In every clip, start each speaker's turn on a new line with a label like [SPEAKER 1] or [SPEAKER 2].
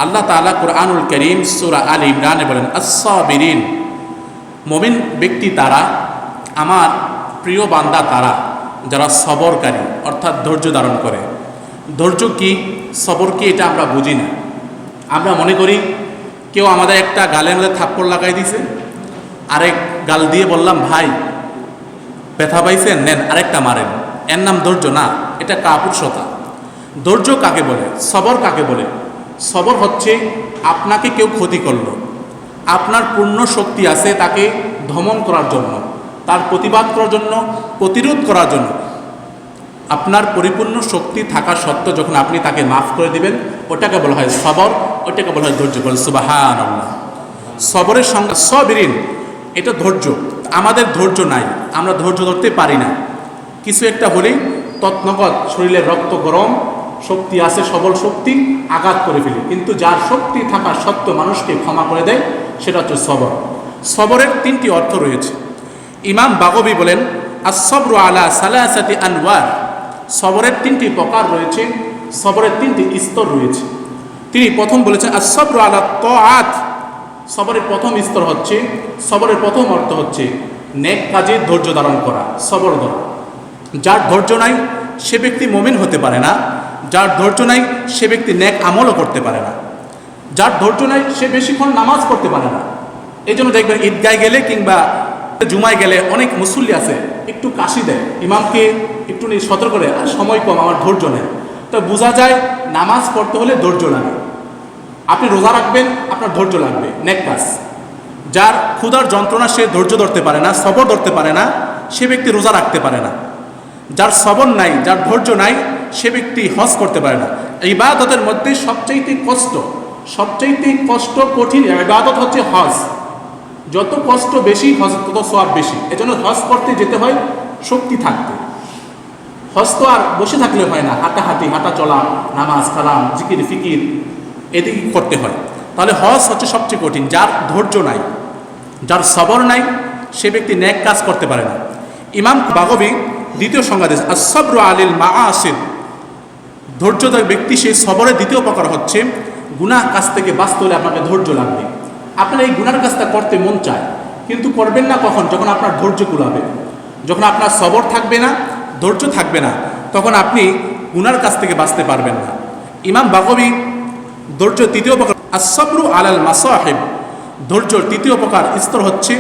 [SPEAKER 1] আল্লাহ তাআলা কুরআনুল কারীম সূরা আল ইমরানে বলেন, আস-সাবিরিন, মুমিন ব্যক্তি তারা, আমার প্রিয় বান্দা তারা যারা সবরকারী, অর্থাৎ ধৈর্য ধারণ করে। ধৈর্য কি, সবর কি, এটা আমরা বুঝি না। আমরা মনে করি কেউ আমাদের একটা গালের মধ্যে থাপ্পড় লাগাই দিয়েছে, আরেক গাল দিয়ে বললাম ভাই ব্যথা পাইছেন, নেন আরেকটা মারেন, এর নাম ধৈর্য না, এটা কাপুরুষতা। ধৈর্য কাকে বলে, সবর কাকে বলে? সবর হচ্ছে আপনাকে কেউ ক্ষতি করলো, আপনার পূর্ণ শক্তি আছে তাকে দমন করার জন্য, তার প্রতিবাদ করার জন্য, প্রতিরোধ করার জন্য। আপনার পরিপূর্ণ শক্তি থাকা সত্ত্বেও যখন আপনি তাকে মাফ করে দিবেন, ওটাকে বলা হয় সবর, ওটাকে বলা হয় ধৈর্য। বলেন সুবহানাল্লাহ। সবরের সংজ্ঞা সাবিরিন, এটা ধৈর্য। আমাদের ধৈর্য নাই, আমরা ধৈর্য ধরতে পারি না। কিছু একটা হলেই তৎনগত শরীরের রক্ত গরম, শক্তি আছে, সবল শক্তি, আঘাত করে ফেলি। কিন্তু যার শক্তি থাকা সত্ত্বেও মানুষকে ক্ষমা করে দেয়, সেটা হচ্ছে সবর। সবরের তিনটি অর্থ রয়েছে। ইমাম বাগবী বলেন, আস-সবরু আলা সালাসাতি আনওয়ার, সবরের তিনটি প্রকার রয়েছে, সবরের তিনটি স্তর রয়েছে। তিনি প্রথম বলেছেন আস-সবরু আলা তাআত, সবরের প্রথম স্তর হচ্ছে, সবরের প্রথম অর্থ হচ্ছে নেক কাজে ধৈর্য ধারণ করা, সবর ধরা। যার ধৈর্য নাই সে ব্যক্তি মুমিন হতে পারে না, যার ধৈর্য নাই সে ব্যক্তি নেক আমলও করতে পারে না, যার ধৈর্য নাই সে বেশিক্ষণ নামাজ পড়তে পারে না। এই জন্য দেখবেন ঈদগায় গেলে কিংবা জুমায় গেলে অনেক মুসল্লি আছে একটু কাশি দেয়, ইমামকে একটু সতর্ক করে, আর সময় কম, আমার ধৈর্য নেই। তো বোঝা যায় নামাজ পড়তে হলে ধৈর্য লাগে। আপনি রোজা রাখবেন, আপনার ধৈর্য লাগবে, নেক কাজ। যার ক্ষুধার যন্ত্রণা সে ধৈর্য ধরতে পারে না, সবর ধরতে পারে না, সে ব্যক্তি রোজা রাখতে পারে না। যার সবর নাই, যার ধৈর্য নাই, সে ব্যক্তি হজ করতে পারে না। ইবাদতের মধ্যে সবচাইতে কষ্ট কঠিন ইবাদত হচ্ছে হজ। যত কষ্ট বেশি, হজ তত সওয়াব বেশি। এজন্য হজ করতে যেতে হয় শক্তি থাকতে। হজ তো আর বসে থাকলে হয় না, হাঁটা চলা, নামাজ কালাম জিকির ফিকির এদিকে করতে হয়। তাহলে হজ হচ্ছে সবচেয়ে কঠিন। যার ধৈর্য নাই, যার সবর নাই, সে ব্যক্তি নেক কাজ করতে পারে না। ইমাম বাগবী দ্বিতীয় সংজ্ঞা দিয়েছে আস-সবরু আলিল মাআসির, ধৈর্যধারী ব্যক্তি সেই সবরের দ্বিতীয় প্রকার হচ্ছে গুনাহ কাজ থেকে বাঁচতে হলে আপনাকে ধৈর্য লাগবে। আপনার এই গুনার কাজটা করতে মন চায়, কিন্তু করবেন না কখন? যখন আপনার ধৈর্য কুলাবে, যখন আপনার সবর থাকবে না, ধৈর্য থাকবে না, তখন আপনি গুনার কাছ থেকে বাঁচতে পারবেন না। ইমাম বাগবী ধৈর্য তৃতীয় প্রকার আস-সবরু আলাল মাসাহিব, ধৈর্যর তৃতীয় প্রকার স্তর হচ্ছে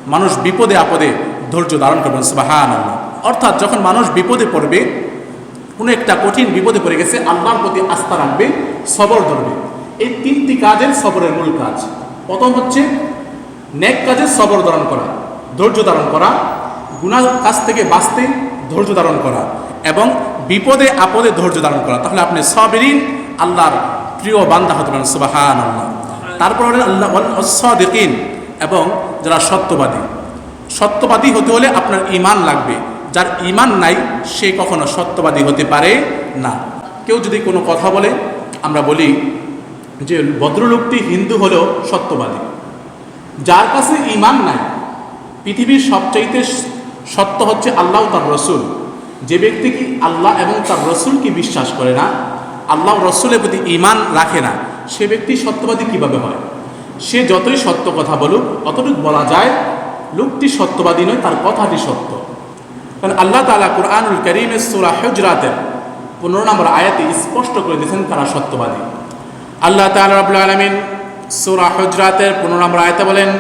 [SPEAKER 1] মানুষ বিপদে আপদে ধৈর্য ধারণ করবেন সুবহানাল্লাহ। অর্থাৎ যখন মানুষ বিপদে পড়বে, কোনো একটা কঠিন বিপদে পড়ে গেছে, আল্লাহর প্রতি আস্থা রাখবে, সবর ধরবে। এই তিনটি কাজের সবরের মূল কাজ। প্রথম হচ্ছে নেক কাজে সবর ধারণ করা, ধৈর্য ধারণ করা, গুনাহ কাজ থেকে বাঁচতে ধৈর্য ধারণ করা, এবং বিপদে আপদে ধৈর্য ধারণ করা। তাহলে আপনি সাবিরিন, আল্লাহর প্রিয় বান্দা হতে পারেন সুবহানাল্লাহ। তারপরে আল্লাহ ওয়াস-সাদিকিন, এবং যারা সত্যবাদী হতে হলে আপনার ঈমান লাগবে। যার ঈমান নাই সে কখনো সত্যবাদী হতে পারে না। কেউ যদি কোনো কথা বলে, আমরা বলি যে ভদ্রলোকটি হিন্দু হলেও সত্যবাদী। যার কাছে ঈমান নাই, পৃথিবীর সবচাইতে সত্য হচ্ছে আল্লাহ তার রসুল। যে ব্যক্তি কি আল্লাহ এবং তার রসুলকে বিশ্বাস করে না, আল্লাহ রসুলের প্রতি ঈমান রাখে না, সে ব্যক্তি সত্যবাদী কিভাবে হয়? সে যতই সত্য কথা বলুক, অতটুকু বলা যায় লোকটি সত্যবাদী নয়, তার কথাটি সত্য। কারণ আল্লাহ তাআলা কুরআনুল কারীমের সূরা হুজরাতের 15 নম্বর আয়াতে স্পষ্ট করে দিয়েছেন কারা সত্যবাদী। আল্লাহ তাআলা রাব্বুল আলামিন সূরা হুজরাতের 15 নম্বর আয়াতে বলেন,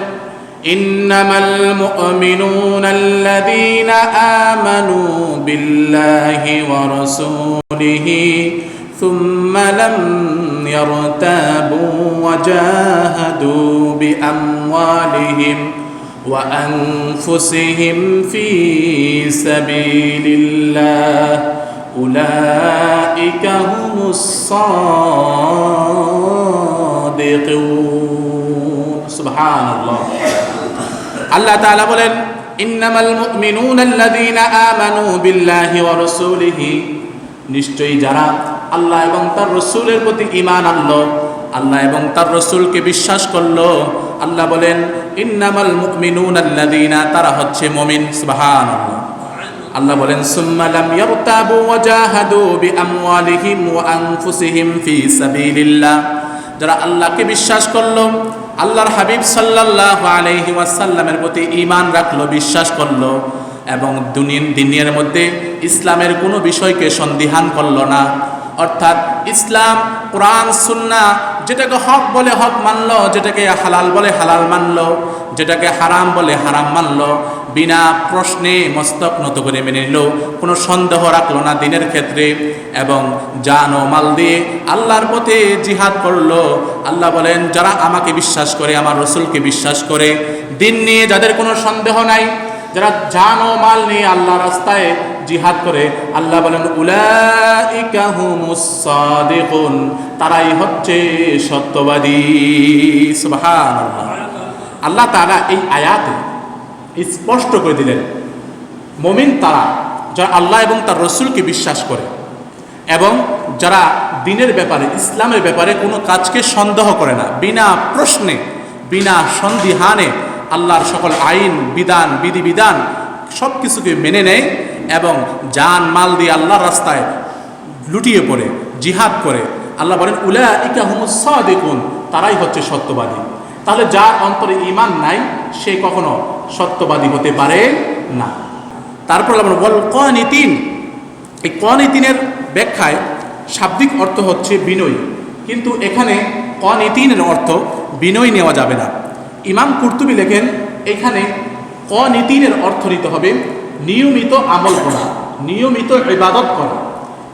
[SPEAKER 1] ইন্নামাল মুমিনুনা আল্লাযীনা আমানু বিল্লাহি ওয়া রাসূলিহি সুম্মা লাম ইয়ারতাবু ওয়া জাহাদু বিআমওয়ালিহিম ওয়া আনফুসিহিম ফি সাবিলিল্লাহ উলাইকা হুমুস সাদিকুন। সুবহানাল্লাহ। আল্লাহ তাআলা বলেন, ইন্নামাল মুমিনুনা আল্লাযীনা আমানু বিল্লাহি ওয়া রাসূলিহি, নিশ্চয়ই যারা আল্লাহ এবং তার রসুলের প্রতি ঈমান আনলো, আল্লাহ এবং তার রসুলকে বিশ্বাস করলো। আল্লাহ বলেন ইন্নামাল মুমিনুনা আল্লাযীনা, তারা হচ্ছে মুমিন। সুবহানাল্লাহ। আল্লাহ বলেন সুম্মা লাম ইয়ারতাবু ওয়া জাহাদু বিআমওয়ালিহিম ওয়া আনফুসিহিম ফি সাবিলিল্লাহ, যারা আল্লাহকে বিশ্বাস করলো, আল্লাহর হাবিব সাল্লাল্লাহু আলাইহি ওয়াসাল্লামের প্রতি ঈমান রাখলো, বিশ্বাস করলো এবং দুনিয়ার মধ্যে ইসলামের কোনো বিষয়কে সন্দিহান করলো না, অর্থাৎ ইসলাম, কোরআন, সুন্নাহ যেটাকে হক বলে হক মানলো, যেটাকে হালাল বলে হালাল মানলো, যেটাকে হারাম বলে হারাম মানলো, বিনা প্রশ্নে মস্তক নত করে মেনে নিল, কোনো সন্দেহ রাখলো না দিনের ক্ষেত্রে, এবং জান ও মাল দিয়ে আল্লাহর পথে জিহাদ করলো। আল্লাহ বলেন, যারা আমাকে বিশ্বাস করে, আমার রসুলকে বিশ্বাস করে, দিন নিয়ে যাদের কোনো সন্দেহ নাই, যারা জান ও মাল নিয়ে আল্লাহ রাস্তায় জিহাদ করে, আল্লাহ বলেন উলাইকা হুমুস সাদিকুন, তারাই হচ্ছে সত্যবাদী। সুবহানাল্লাহ। আল্লাহ তাআলা এই আয়াতে স্পষ্ট করে দিলেন, মুমিন তারা যারা আল্লাহ এবং তার রসুলকে বিশ্বাস করে এবং যারা দ্বীনের ব্যাপারে, ইসলামের ব্যাপারে কোনো কাজকে সন্দেহ করে না, বিনা প্রশ্নে বিনা সন্দিহানে আল্লাহর সকল আইন বিধান বিধিবিধান সব কিছুকে মেনে নেয় এবং জান মাল দিয়ে আল্লাহর রাস্তায় লুটিয়ে পড়ে জিহাদ করে। আল্লাহ বলেন উলাইকা হুমুস সাদিকুন, তারাই হচ্ছে সত্যবাদী। তাহলে যার অন্তরে ঈমান নাই সে কখনো সত্যবাদী হতে পারে না। তারপর আমরা বল কানিতিন, এই কানিতিনের ব্যাখ্যায় শাব্দিক অর্থ হচ্ছে বিনয়ী, কিন্তু এখানে কানিতিনের অর্থ বিনয় নেওয়া যাবে না। ইমাম কুরতুবী লেখেন, এখানে কানিতিনের অর্থ নিতে হবে নিয়মিত আমল করা, নিয়মিত ইবাদত করা।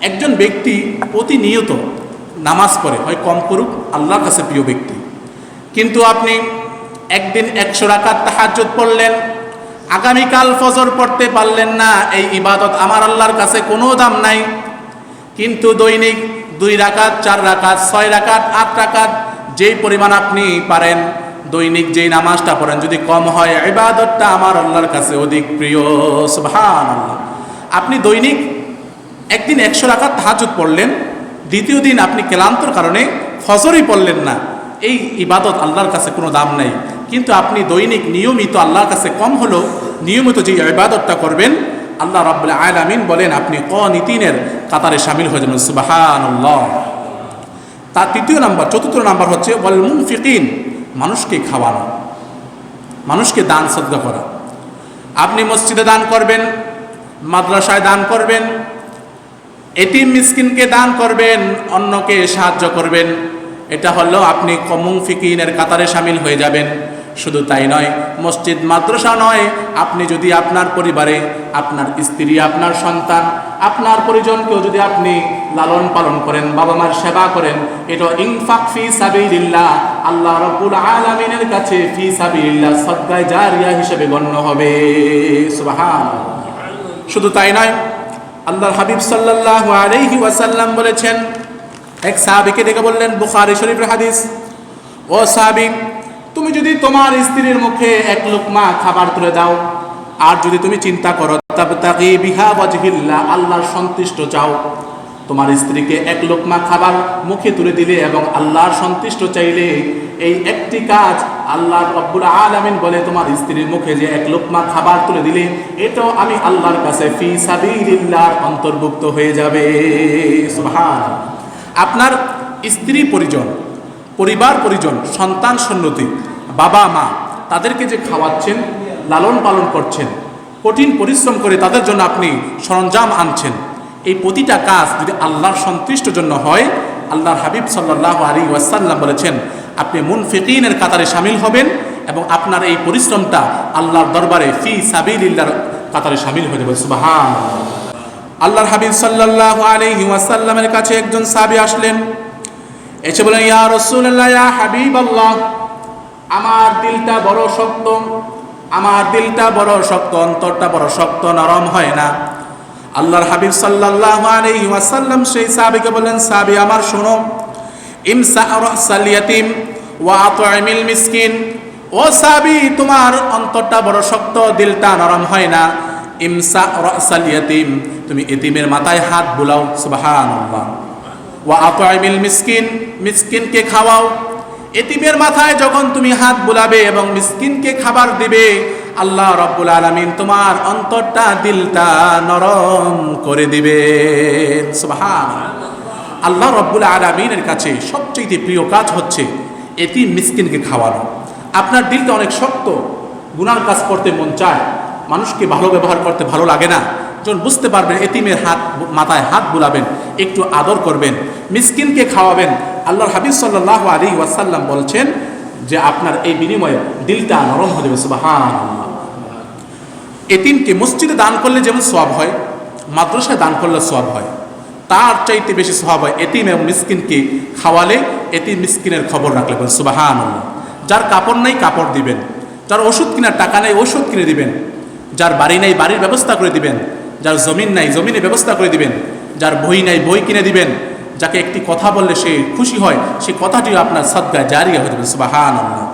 [SPEAKER 1] একজন ব্যক্তি প্রতিনিয়ত নামাজ পড়ে, হয় কম করুক, আল্লাহর কাছে প্রিয় ব্যক্তি, কিন্তু আপনি একদিন 100 রাকাত তাহাজ্জুদ পড়লেন, আগামীকাল ফজর পড়তে পারলেন না, এই ইবাদত আমার আল্লাহর কাছে কোনো দাম নাই। কিন্তু দৈনিক 2 রাকাত, 4 রাকাত, 6 রাকাত, 8 রাকাত, যেই পরিমাণ আপনি পারেন দৈনিক যেই নামাজটা পড়েন, যদি কম হয়, ইবাদতটা আমার আল্লাহর কাছে অধিক প্রিয়। সুবহানাল্লাহ। আপনি দৈনিক একদিন 100 রাকাত তাহাজ্জুদ পড়লেন, দ্বিতীয় দিন আপনি ক্লান্তর কারণে ফজরই পড়লেন না, এই ইবাদত আল্লাহর কাছে কোনো দাম নাই। কিন্তু আপনি দৈনিক নিয়মিত আল্লাহর কাছে কম হলো নিয়মিত যে ইবাদতটা করবেন, আল্লাহ রাব্বুল আলামিন বলেন আপনি কানিতিনের কাতারে শামিল হয়ে যাবেন। সুবহানাল্লাহ। তার চতুর্থ নাম্বার হচ্ছে ওয়াল মুনফিকিন, মানুষকে খাওয়ানো, মানুষকে দান সদকা করা। আপনি মসজিদে দান করবেন, মাদ্রাসায় দান করবেন, এতিম মিসকিনকে দান করবেন, অন্যকে সাহায্য করবেন, এটা হলো আপনি মুনফিকিনের কাতারে শামিল হয়ে যাবেন। শুধু তাই নয়, মসজিদ মাদ্রাসা নয়, আপনি যদি আপনার পরিবারে আপনার স্ত্রী, আপনার সন্তান, আপনার পরিজনকেও যদি আপনি লালন পালন করেন, বাবা মার সেবা করেন, এটা ইনফাক ফি সাবিলিল্লাহ, আল্লাহ রাব্বুল আলামিনের কাছে ফি সাবিলিল্লাহ সাদকায়ে জারিয়া হিসেবে গণ্য হবে। সুবহানাল্লাহ। শুধু তাই নয়, আল্লাহর হাবিব সাল্লাল্লাহু আলাইহি ওয়াসাল্লাম বলেছেন, এক সাহাবীকে ডেকে বললেন, বুখারী শরীফের হাদিস, ও সাহাবী, তুমি যদি তোমার স্ত্রীর মুখে 1 লুকমা খাবার তুলে দাও, আর যদি তুমি চিন্তা করো তাবতাগি বিহা ওয়াজহিল্লাহ, আল্লাহর সন্তুষ্ট চাও, তোমার স্ত্রীকে 1 লুকমা খাবার মুখে তুলে দিলে এবং আল্লাহর সন্তুষ্ট চাইলে, এই একটি কাজ আল্লাহ রাব্বুল আলামিন বলে তোমার স্ত্রীর মুখে যে 1 লুকমা খাবার তুলে দিলে, এটাও আমি আল্লাহর কাছে ফি সাবিলিল্লাহর অন্তর্ভুক্ত হয়ে যাবে। সুবহানাল্লাহ। আপনার স্ত্রী পরিজন, পরিবার পরিজন, সন্তান সন্ততি, বাবা মা, তাদেরকে যে খাওয়াচ্ছেন, লালন পালন করছেন, কঠিন পরিশ্রম করে তাদের জন্য আপনি সরঞ্জাম আনছেন, এই প্রতিটা কাজ যদি আল্লাহর সন্তুষ্টির জন্য হয়, আল্লাহর হাবিব সাল্লাল্লাহু আলাইহি ওয়াসাল্লাম বলেছেন আপনি মুনফিকিনের কাতারে শামিল হবেন এবং আপনার এই পরিশ্রমটা আল্লাহর দরবারে ফি সাবিলিল্লাহর কাতারে শামিল হয়ে যাবে। সুবহানাল্লাহ। আল্লাহর হাবিব সাল্লাল্লাহু আলাইহি ওয়াসাল্লামের কাছে একজন সাহাবী আসলেন, এসে বলেন, ইয়া রাসূলুল্লাহ, ইয়া হাবিবাল্লাহ, আমার দিলটা বড় শক্ত, আমার দিলটা বড় শক্ত, অন্তরটা বড় শক্ত, নরম হয় না। আল্লাহর হাবিব সাল্লাল্লাহু আলাইহি ওয়াসাল্লাম সেই সাহাবীকে বললেন, সাহাবী আমার শোনো, ইমসা রাসাল ইয়াতিম ওয়া আত'ইমিল মিসকিন, ও সাহাবী তোমার অন্তরটা বড় শক্ত, দিলটা নরম হয় না, ইমসা রাসাল ইয়াতিম, তুমি এতিমের মাথায় হাত বুলাও। সুবহানাল্লাহ। ওয়া আত'ইমিল মিসকিন, মিসকিনকে খাওয়াও। এতিমের মাথায় যখন তুমি হাত বুলাবে এবং মিসকিনকে খাবার দিবে, আল্লাহ রাব্বুল আলামিন তোমার অন্তরটা, দিলটা নরম করে দিবেন। সুবহানাল্লাহ। আল্লাহ রব্বুল আলামিনের কাছে সবচেয়ে প্রিয় কাজ হচ্ছে এতিম মিসকিনকে খাওয়ানো। আপনার দিলটা অনেক শক্ত, গুনার কাজ করতে মন চায়, মানুষকে ভালো ব্যবহার করতে ভালো লাগে না, যখন বুঝতে পারবেন এতিমের মাথায় হাত বুলাবেন, একটু আদর করবেন, মিসকিনকে খাওয়াবেন। আল্লাহর হাবিব সাল্লাল্লাহু আলাইহি ওয়াসাল্লাম বলছেন যে আপনার এই বিনিময়ে দিলটা নরম হয়ে যাবে। সুবহানাল্লাহ। এতিমকে মসজিদে দান করলে যেমন সওয়াব হয়, মাদ্রাসায় দান করলে সওয়াব হয়, তার চাইতে বেশি সওয়াব হয় এতিম এবং মিসকিনকে খাওয়ালে, এতিম মিসকিনের খবর রাখলে। সুবহানাল্লাহ। যার কাপড় নাই কাপড় দিবেন, যার ওষুধ কেনার টাকা নেই ওষুধ কিনে দিবেন, যার বাড়ি নাই বাড়ির ব্যবস্থা করে দিবেন, যার জমিন নাই জমিনের ব্যবস্থা করে দিবেন, যার বই নাই বই কিনে দিবেন, যাকে একটি কথা বললে সে খুশি হয়, সে কথাটিও আপনার সাদগায়ে জারিয়া হয়ে যাবে। সুবহানাল্লাহ।